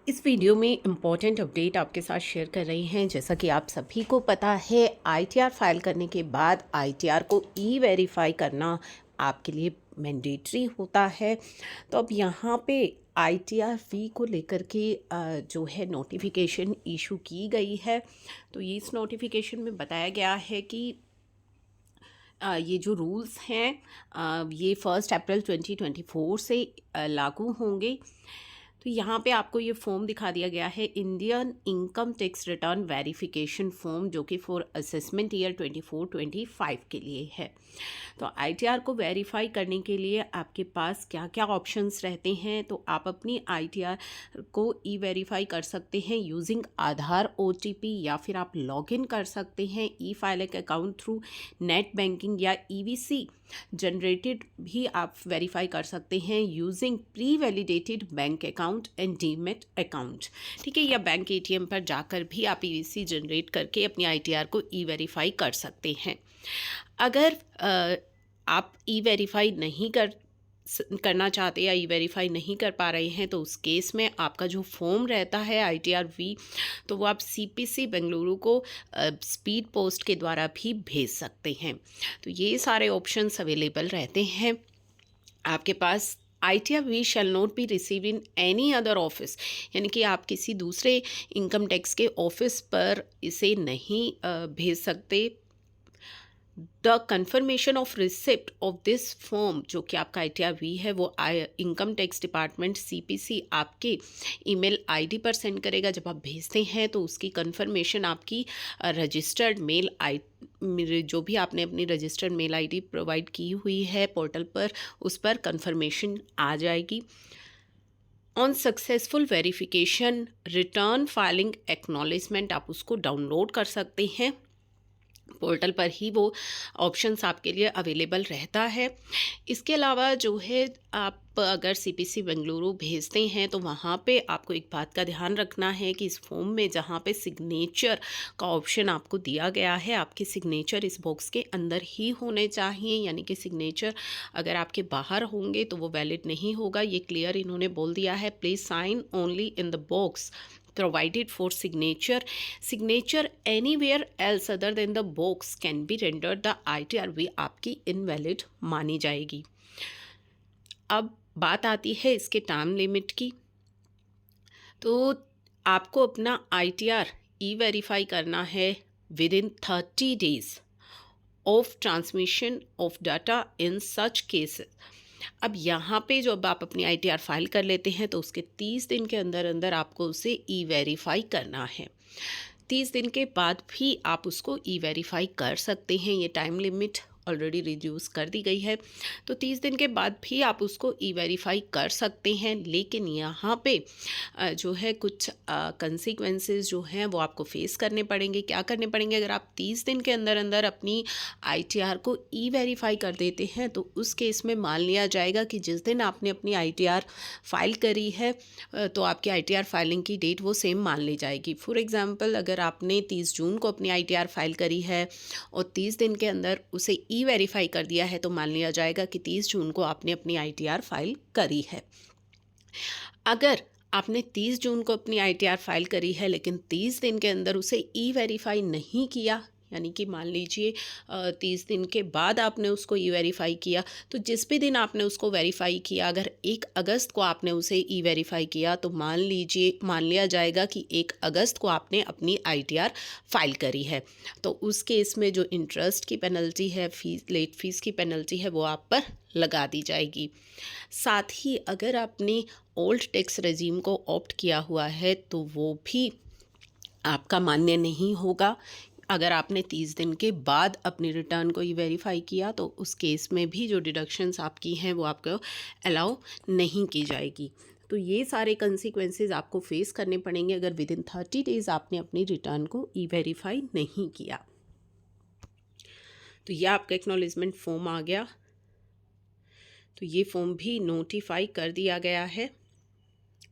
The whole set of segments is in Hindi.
इस वीडियो में इम्पॉर्टेंट अपडेट आपके साथ शेयर कर रही हैं। जैसा कि आप सभी को पता है, आईटीआर फाइल करने के बाद आईटीआर को ई वेरीफाई करना आपके लिए मैंडेटरी होता है। तो अब यहाँ पे आईटीआर फी को लेकर के जो है नोटिफिकेशन इशू की गई है। तो ये इस नोटिफिकेशन में बताया गया है कि ये जो रूल्स हैं ये 1 अप्रैल 2024 से लागू होंगे। तो यहाँ पे आपको ये फॉर्म दिखा दिया गया है, Indian income tax return verification form, जो कि फॉर असेसमेंट ईयर 24-25 के लिए है। तो आईटीआर को वेरीफाई करने के लिए आपके पास क्या क्या ऑप्शंस रहते हैं। तो आप अपनी आईटीआर को ई वेरीफाई कर सकते हैं यूजिंग आधार ओटीपी, या फिर आप लॉगिन कर सकते हैं ई filing account through net banking या ईवीसी जनरेटेड भी आप वेरीफाई कर सकते हैं using pre validated bank account and demat account. ठीक है, या बैंक एटीएम पर जाकर भी आप ईवीसी जनरेट करके अपनी आईटीआर को ई वेरीफाई कर सकते हैं। अगर आप ई वेरीफाई नहीं करना चाहते या ई वेरीफाई नहीं कर पा रहे हैं, तो उस केस में आपका जो फॉर्म रहता है आईटीआर वी, तो वो आप सीपीसी बेंगलुरु को स्पीड पोस्ट के द्वारा भी भेज सकते हैं। तो ये सारे ऑप्शंस अवेलेबल रहते हैं आपके पास। ITR we shall not be receive in any other office, यानी कि आप किसी दूसरे इनकम टैक्स के ऑफिस पर इसे नहीं भेज सकते। The confirmation of receipt of this form, जो कि आपका आईटीआर वी है, वो इनकम टैक्स डिपार्टमेंट सीपीसी आपके ईमेल आईडी पर सेंड करेगा। जब आप भेजते हैं तो उसकी कन्फर्मेशन आपकी रजिस्टर्ड मेल आई, जो भी आपने अपनी रजिस्टर्ड मेल आईडी प्रोवाइड की हुई है पोर्टल पर, उस पर कन्फर्मेशन आ जाएगी। On successful verification return filing acknowledgement, आप उसको डाउनलोड कर सकते हैं, पोर्टल पर ही वो ऑप्शंस आपके लिए अवेलेबल रहता है। इसके अलावा जो है, आप अगर सीपीसी बेंगलुरु भेजते हैं तो वहाँ पे आपको एक बात का ध्यान रखना है कि इस फॉर्म में जहाँ पे सिग्नेचर का ऑप्शन आपको दिया गया है, आपके सिग्नेचर इस बॉक्स के अंदर ही होने चाहिए, यानी कि सिग्नेचर अगर आपके बाहर होंगे तो वो वैलिड नहीं होगा। ये क्लियर इन्होंने बोल दिया है, please sign only in the box provided for signature. Signature anywhere else other than the box can be rendered the ITRV आपकी invalid मानी जाएगी। अब बात आती है इसके टाइम लिमिट की। तो आपको अपना ITR ई वेरीफाई करना है with in 30 days of transmission of data in such cases. अब यहाँ पे जब आप अपनी आईटीआर फाइल कर लेते हैं तो उसके 30 दिन के अंदर अंदर आपको उसे ई वेरीफाई करना है। 30 दिन के बाद भी आप उसको ई वेरीफाई कर सकते हैं, ये टाइम लिमिट ऑलरेडी रिड्यूस कर दी गई है। तो 30 दिन के बाद भी आप उसको ई वेरीफाई कर सकते हैं, लेकिन यहाँ पे जो है कुछ कंसिक्वेंसेस जो हैं वो आपको फेस करने पड़ेंगे। क्या करने पड़ेंगे? अगर आप 30 दिन के अंदर अंदर अपनी आईटीआर को ई वेरीफाई कर देते हैं तो उस केस में मान लिया जाएगा कि जिस दिन आपने अपनी आईटीआर फाइल करी है तो आपकी आईटीआर फाइलिंग की डेट वो सेम मान ली जाएगी। फॉर एग्जांपल, अगर आपने 30 जून को अपनी आईटीआर फाइल करी है और 30 दिन के अंदर उसे ई वेरीफाई कर दिया है, तो मान लिया जाएगा कि 30 जून को आपने अपनी आईटीआर फाइल करी है। अगर आपने 30 जून को अपनी आईटीआर फाइल करी है लेकिन 30 दिन के अंदर उसे ई वेरीफाई नहीं किया, यानी कि मान लीजिए 30 दिन के बाद आपने उसको ई वेरीफाई किया, तो जिस भी दिन आपने उसको वेरीफाई किया, अगर 1 अगस्त को आपने उसे ई वेरीफाई किया, तो मान लिया जाएगा कि 1 अगस्त को आपने अपनी आईटीआर फाइल करी है। तो उस केस में जो इंटरेस्ट की पेनल्टी है, लेट फीस की पेनल्टी है, वो आप पर लगा दी जाएगी। साथ ही अगर आपने ओल्ड टैक्स रेजीम को ऑप्ट किया हुआ है तो वो भी आपका मान्य नहीं होगा। अगर आपने 30 दिन के बाद अपनी रिटर्न को ई वेरीफाई किया तो उस केस में भी जो डिडक्शंस आपकी हैं वो आपको अलाउ नहीं की जाएगी। तो ये सारे कंसिक्वेंसेस आपको फेस करने पड़ेंगे अगर विद इन 30 डेज़ आपने अपनी रिटर्न को ई वेरीफाई नहीं किया। तो ये आपका एक्नॉलेजमेंट फॉर्म आ गया। तो ये फॉर्म भी नोटिफाई कर दिया गया है।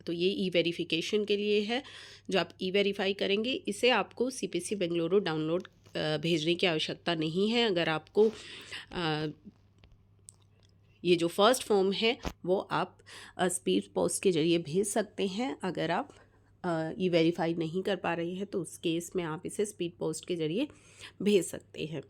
तो ये ई वेरिफिकेशन के लिए है। जो आप ई वेरीफाई करेंगे, इसे आपको सीपीसी बेंगलुरु डाउनलोड भेजने की आवश्यकता नहीं है। अगर आपको ये जो फर्स्ट फॉर्म है वो आप स्पीड पोस्ट के ज़रिए भेज सकते हैं, अगर आप ई वेरीफाई नहीं कर पा रहे हैं तो उस केस में आप इसे स्पीड पोस्ट के ज़रिए भेज सकते हैं।